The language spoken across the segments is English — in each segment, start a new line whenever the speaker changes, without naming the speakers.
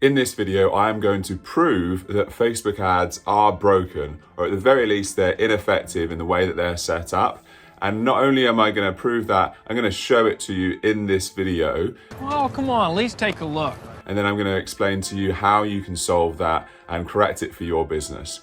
In this video, I am going to prove that Facebook ads are broken, or at the very least, they're ineffective in the way that they're set up. And not only am I going to prove that, I'm going to show it to you in this video.
Oh, come on, at least take a look.
And then I'm going to explain to you how you can solve that and correct it for your business.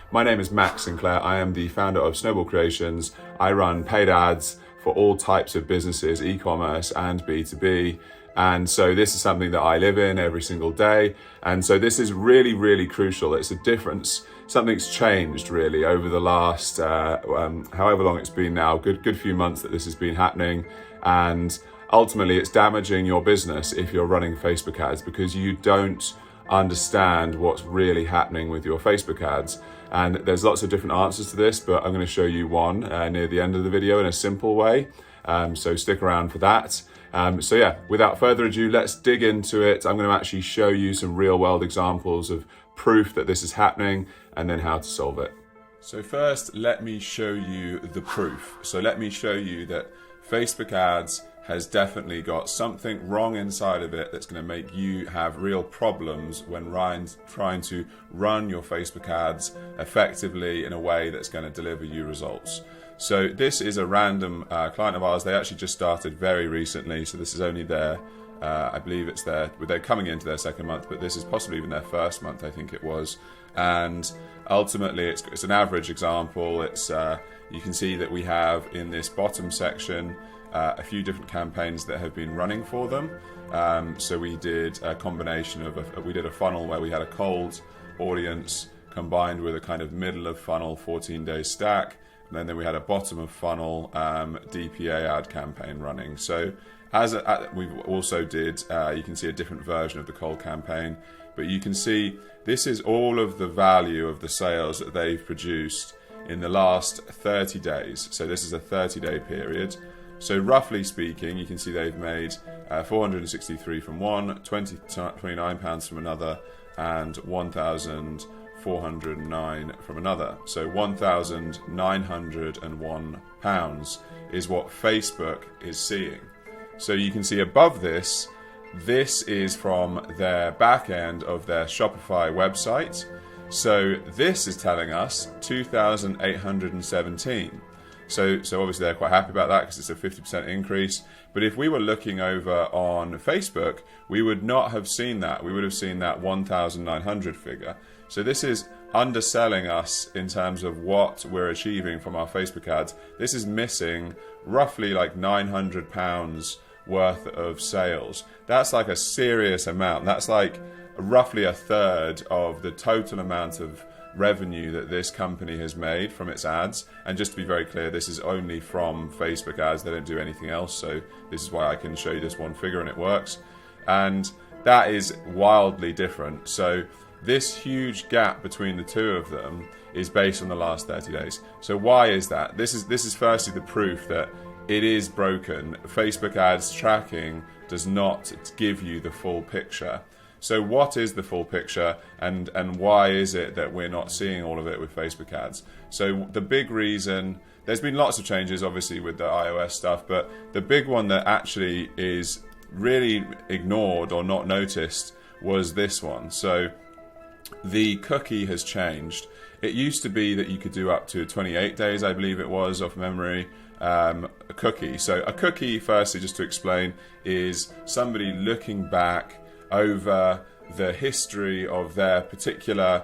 My name is Max Sinclair. I am the founder of Snowball Creations. I run paid ads for all types of businesses, e-commerce and B2B. And so this is something that I live in every single day. And so this is really, really crucial. It's a difference. Something's changed really over the last, however long it's been now, good few months that this has been happening. And ultimately it's damaging your business if you're running Facebook ads because you don't understand what's really happening with your Facebook ads. And there's lots of different answers to this, but I'm going to show you one near the end of the video in a simple way. So stick around for that. So yeah, without further ado, let's dig into it. I'm going to actually show you some real world examples of proof that this is happening and then how to solve it. So first, let me show you the proof. So let me show you that Facebook ads has definitely got something wrong inside of it that's going to make you have real problems when trying to run your Facebook ads effectively in a way that's going to deliver you results. So this is a random client of ours. They actually just started very recently, so this is only their, I believe it's they're coming into their second month, but this is possibly even their first month, I think it was. And ultimately it's an average example. It's you can see that we have in this bottom section a few different campaigns that have been running for them. So we did a combination of we did a funnel where we had a cold audience combined with a kind of middle of funnel 14-day stack, and then we had a bottom of funnel DPA ad campaign running. So we've also did, you can see a different version of the cold campaign, but you can see this is all of the value of the sales that they've produced in the last 30 days. So this is a 30-day period. So roughly speaking, you can see they've made 463 from one, £29 from another, and 1,409 from another. So £1,901 is what Facebook is seeing. So you can see above this, this is from their back end of their Shopify website. So this is telling us 2,817. So obviously they're quite happy about that because it's a 50% increase. But if we were looking over on Facebook, we would not have seen that. We would have seen that 1,900 figure. So this is underselling us in terms of what we're achieving from our Facebook ads. This is missing roughly like £900 worth of sales. That's like a serious amount. That's like roughly a third of the total amount of revenue that this company has made from its ads. And just to be very clear, this is only from Facebook ads. They don't do anything else. So this is why I can show you this one figure and it works. And that is wildly different. So this huge gap between the two of them is based on the last 30 days. So why is that? This is firstly the proof that it is broken. Facebook ads tracking does not give you the full picture. So what is the full picture, and why is it that we're not seeing all of it with Facebook ads? So the big reason, there's been lots of changes obviously with the iOS stuff, but the big one that actually is really ignored or not noticed was this one. So the cookie has changed. It used to be that you could do up to 28 days, I believe it was, off memory, a cookie. So a cookie, firstly, just to explain, is somebody looking back over the history of their particular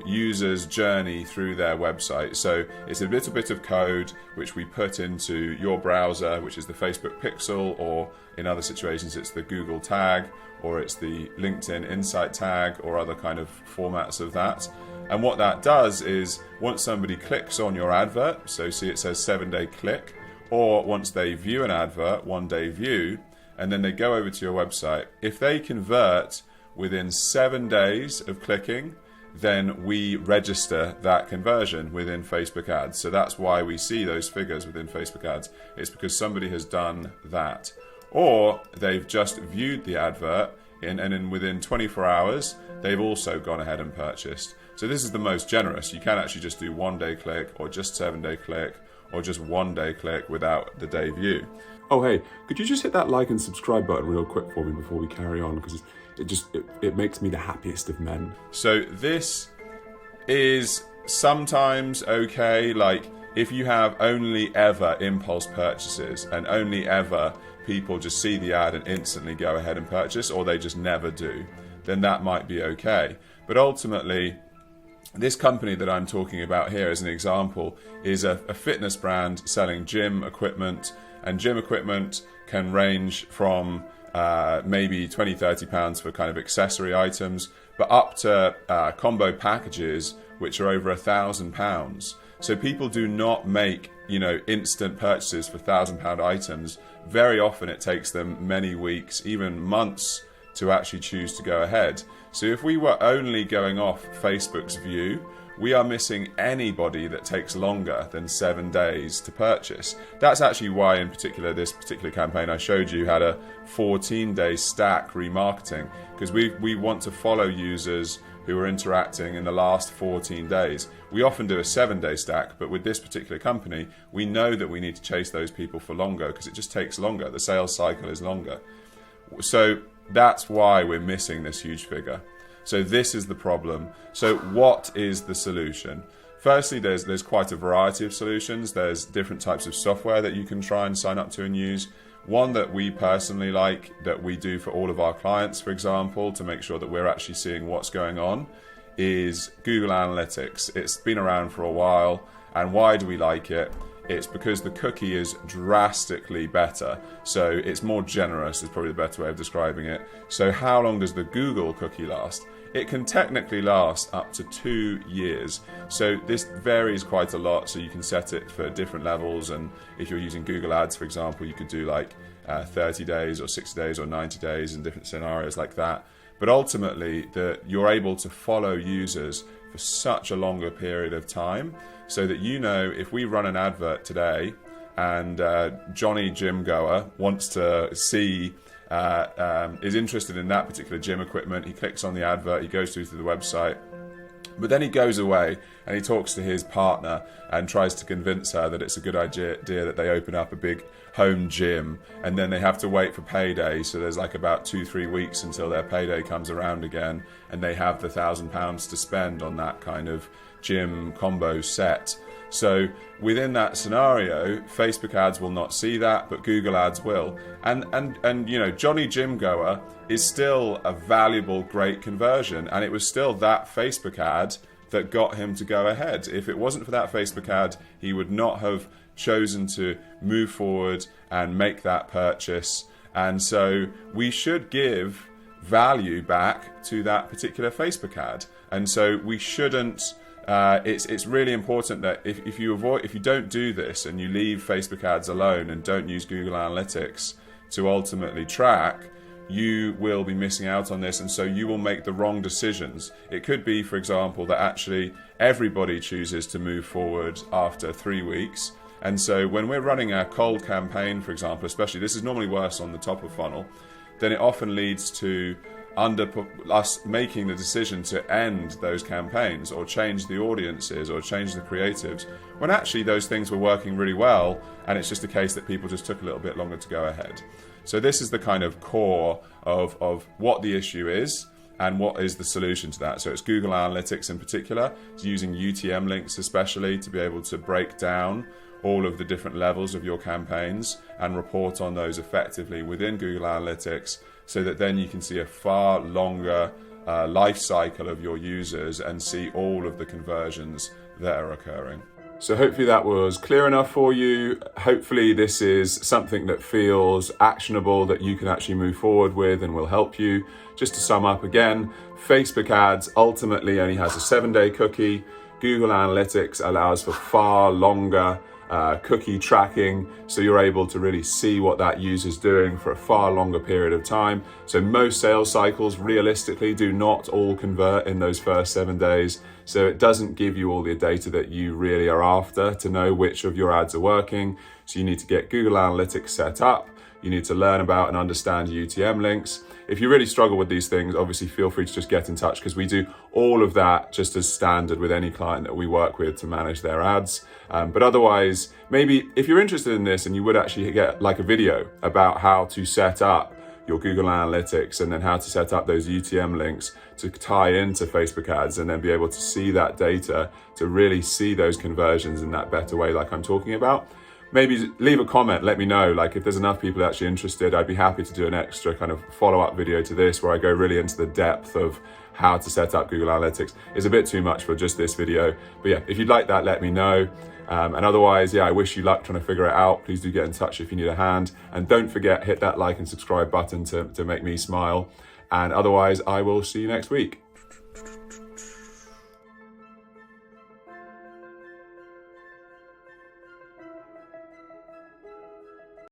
user's journey through their website. So it's a little bit of code which we put into your browser, which is the Facebook pixel, or in other situations it's the Google tag, or it's the LinkedIn Insight tag, or other kind of formats of that. And what that does is once somebody clicks on your advert, so see it says 7-day click, or once they view an advert, 1-day view, and then they go over to your website, if they convert within 7 days of clicking, then we register that conversion within Facebook ads. So that's why we see those figures within Facebook ads. It's because somebody has done that. Or they've just viewed the advert and within 24 hours, they've also gone ahead and purchased. So this is the most generous. You can actually just do 1-day click, or just 7-day click, or just 1-day click without the day view.
Oh, hey, could you just hit that like and subscribe button real quick for me before we carry on? Because it makes me the happiest of men.
So this is sometimes okay, like if you have only ever impulse purchases and only ever people just see the ad and instantly go ahead and purchase, or they just never do, then that might be okay. But ultimately, this company that I'm talking about here as an example is a fitness brand selling gym equipment, and gym equipment can range from maybe £20-30 for kind of accessory items, but up to combo packages which are over £1,000. So people do not make, instant purchases for £1,000 items. Very often it takes them many weeks, even months, to actually choose to go ahead. So if we were only going off Facebook's view, we are missing anybody that takes longer than 7 days to purchase. That's actually why, in particular, this particular campaign I showed you had a 14-day stack remarketing, because we want to follow users who are interacting in the last 14 days. We often do a 7-day stack, but with this particular company, we know that we need to chase those people for longer because it just takes longer. The sales cycle is longer. So that's why we're missing this huge figure. So this is the problem. So what is the solution? Firstly, there's quite a variety of solutions. There's different types of software that you can try and sign up to and use. One that we personally like, that we do for all of our clients, for example, to make sure that we're actually seeing what's going on, is Google Analytics. It's been around for a while. And why do we like it? It's because the cookie is drastically better. So it's more generous is probably the better way of describing it. So how long does the Google cookie last? It can technically last up to 2 years. So this varies quite a lot. So you can set it for different levels. And if you're using Google Ads, for example, you could do like 30 days or 60 days or 90 days in different scenarios like that. But ultimately, you're able to follow users for such a longer period of time, so that if we run an advert today and Johnny Gym Goer wants to see, is interested in that particular gym equipment, he clicks on the advert, he goes through to the website, but then he goes away and he talks to his partner and tries to convince her that it's a good idea that they open up a big home gym, and then they have to wait for payday. So there's like about 2-3 weeks until their payday comes around again, and they have the £1,000 to spend on that kind of gym combo set. So within that scenario, Facebook ads will not see that, but Google ads will. And Johnny Gym Goer is still a valuable, great conversion, and it was still that Facebook ad that got him to go ahead. If it wasn't for that Facebook ad, he would not have chosen to move forward and make that purchase. And so we should give value back to that particular Facebook ad. And so we shouldn't. It's really important that if you don't do this and you leave Facebook ads alone and don't use Google Analytics to ultimately track, you will be missing out on this, and so you will make the wrong decisions. It could be, for example, that actually everybody chooses to move forward after 3 weeks. And so when we're running our cold campaign, for example, especially, this is normally worse on the top of funnel, then it often leads to us making the decision to end those campaigns or change the audiences or change the creatives, when actually those things were working really well, and it's just a case that people just took a little bit longer to go ahead. So this is the kind of core of what the issue is and what is the solution to that. So it's Google Analytics in particular. It's using UTM links especially to be able to break down all of the different levels of your campaigns and report on those effectively within Google Analytics, so that then you can see a far longer life cycle of your users and see all of the conversions that are occurring.
So hopefully that was clear enough for you. Hopefully this is something that feels actionable, that you can actually move forward with and will help you. Just to sum up again, Facebook ads ultimately only has a 7-day cookie. Google Analytics allows for far longer cookie tracking, so you're able to really see what that user's doing for a far longer period of time. So most sales cycles realistically do not all convert in those first 7 days, so it doesn't give you all the data that you really are after to know which of your ads are working. So you need to get Google Analytics set up, you need to learn about and understand UTM links. If you really struggle with these things, obviously feel free to just get in touch, because we do all of that just as standard with any client that we work with to manage their ads. But otherwise, maybe if you're interested in this and you would actually get like a video about how to set up your Google Analytics and then how to set up those UTM links to tie into Facebook ads and then be able to see that data to really see those conversions in that better way like I'm talking about, maybe leave a comment, let me know. Like if there's enough people actually interested, I'd be happy to do an extra kind of follow-up video to this where I go really into the depth of how to set up Google Analytics. It's a bit too much for just this video. But yeah, if you'd like that, let me know. And otherwise, yeah, I wish you luck trying to figure it out. Please do get in touch if you need a hand. And don't forget, hit that like and subscribe button to make me smile. And otherwise, I will see you next week.